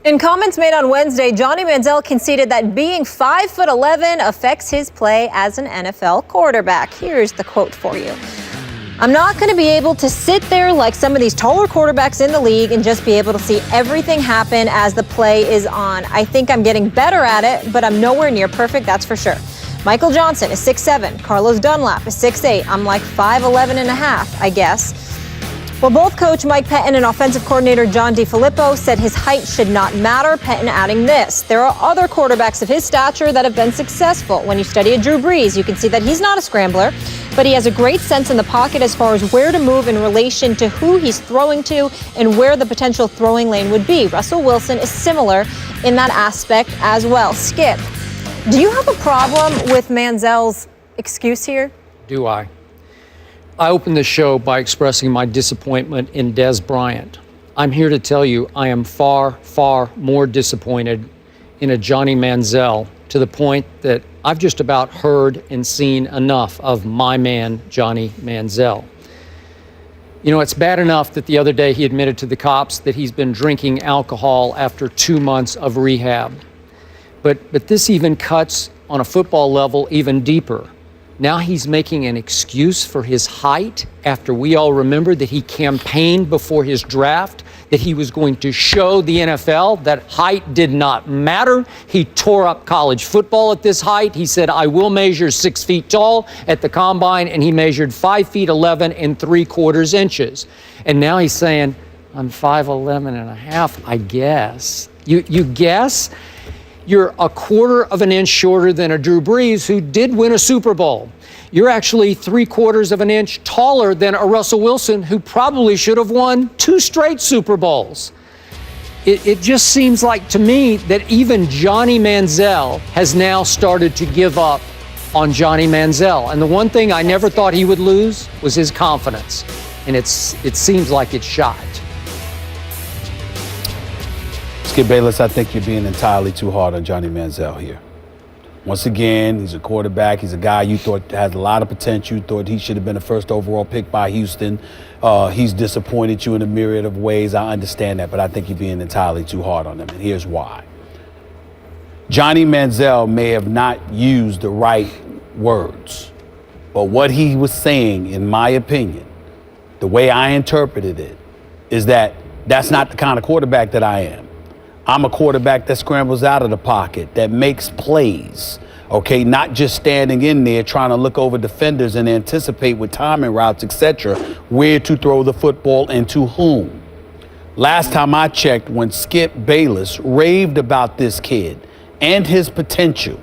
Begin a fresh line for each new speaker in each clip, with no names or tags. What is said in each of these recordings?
In comments made on Wednesday, Johnny Manziel conceded that being 5'11" affects his play as an NFL quarterback. Here's the quote for you. "I'm not going to be able to sit there like some of these taller quarterbacks in the league and just be able to see everything happen as the play is on. I think I'm getting better at it, but I'm nowhere near perfect, that's for sure. Michael Johnson is 6'7". Carlos Dunlap is 6'8". I'm like 5'11 and a half, I guess." Well, both coach Mike Pettine and offensive coordinator John DeFilippo said his height should not matter, Pettine adding this: "There are other quarterbacks of his stature that have been successful. When you study a Drew Brees, you can see that he's not a scrambler, but he has a great sense in the pocket as far as where to move in relation to who he's throwing to and where the potential throwing lane would be. Russell Wilson is similar in that aspect as well." Skip, do you have a problem with Manziel's excuse here?
Do I? I opened the show by expressing my disappointment in Dez Bryant. I'm here to tell you I am far, far more disappointed in a Johnny Manziel, to the point that I've just about heard and seen enough of my man, Johnny Manziel. You know, it's bad enough that the other day he admitted to the cops that he's been drinking alcohol after 2 months of rehab. But this even cuts on a football level even deeper. Now he's making an excuse for his height after we all remember that he campaigned before his draft that he was going to show the NFL that height did not matter. He tore up college football at this height. He said, "I will measure 6 feet tall" at the combine, and he measured 5 feet 11 and 3/4 inches. And now he's saying, "I'm 5'11 and a half, I guess." You guess? You're a 1/4 of an inch shorter than a Drew Brees, who did win a Super Bowl. You're actually 3/4 of an inch taller than a Russell Wilson, who probably should have won 2 straight Super Bowls. It just seems like to me that even Johnny Manziel has now started to give up on Johnny Manziel. And the one thing I never thought he would lose was his confidence. And it seems like it's shot.
Skip Bayless, I think you're being entirely too hard on Johnny Manziel here. Once again, he's a quarterback. He's a guy you thought has a lot of potential. You thought he should have been the first overall pick by Houston. He's disappointed you in a myriad of ways. I understand that, but I think you're being entirely too hard on him, and here's why. Johnny Manziel may have not used the right words, but what he was saying, in my opinion, the way I interpreted it, is that that's not the kind of quarterback that I am. I'm a quarterback that scrambles out of the pocket, that makes plays, okay? Not just standing in there trying to look over defenders and anticipate with timing routes, etc., where to throw the football and to whom. Last time I checked, when Skip Bayless raved about this kid and his potential,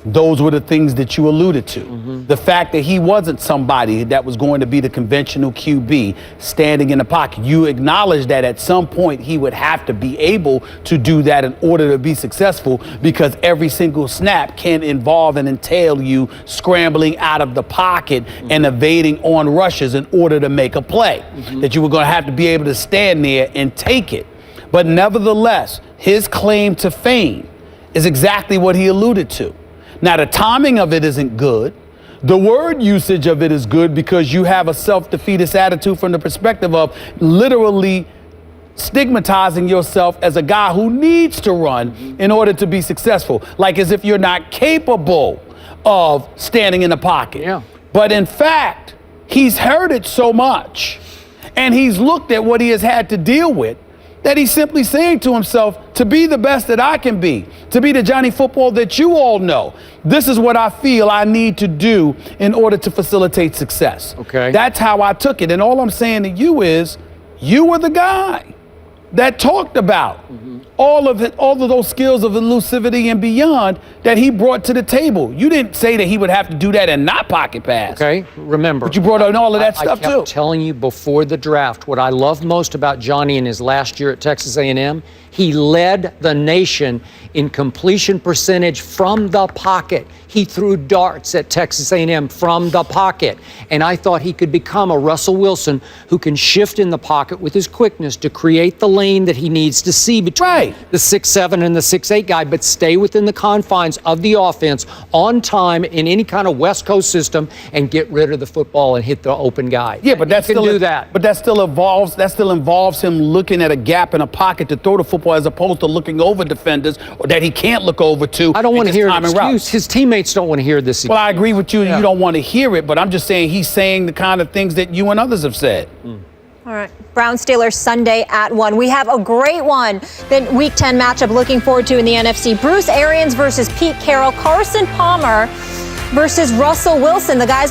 those were the things that you alluded to. Mm-hmm. The fact that he wasn't somebody that was going to be the conventional QB standing in the pocket. You acknowledged that at some point he would have to be able to do that in order to be successful, because every single snap can involve and entail you scrambling out of the pocket and evading on rushes in order to make a play. That you were going to have to be able to stand there and take it. But nevertheless, his claim to fame is exactly what he alluded to. Now, the timing of it isn't good. The word usage of it is good, because you have a self-defeatist attitude from the perspective of literally stigmatizing yourself as a guy who needs to run in order to be successful, like as if you're not capable of standing in the pocket.
Yeah.
But in fact, he's heard it so much, and he's looked at what he has had to deal with, that he's simply saying to himself, to be the best that I can be, to be the Johnny Football that you all know, this is what I feel I need to do in order to facilitate success.
Okay.
That's how I took it. And all I'm saying to you is, you were the guy that talked about all of those skills of elusivity and beyond that he brought to the table. You didn't say that he would have to do that and not pocket pass.
Okay, remember.
But you brought on all of that stuff too.
I kept telling you before the draft, what I love most about Johnny in his last year at Texas A&M, he led the nation in completion percentage from the pocket. He threw darts at Texas A&M from the pocket. And I thought he could become a Russell Wilson who can shift in the pocket with his quickness to create the lane that he needs to see between the 6'7" and the 6'8" guy, but stay within the confines of the offense on time in any kind of West Coast system and get rid of the football and hit the open guy.
Yeah, but that still
do that.
But that still involves him looking at a gap in a pocket to throw the football football as opposed to looking over defenders or that he can't look over to.
I don't want to hear an
timing
excuse.
routes.
His teammates don't want to hear this.
Well, I agree with you. Yeah. You don't want to hear it, but I'm just saying he's saying the kind of things that you and others have said.
All right. Browns-Steelers Sunday at 1. We have a great one. The Week 10 matchup looking forward to in the NFC. Bruce Arians versus Pete Carroll. Carson Palmer versus Russell Wilson. The guys will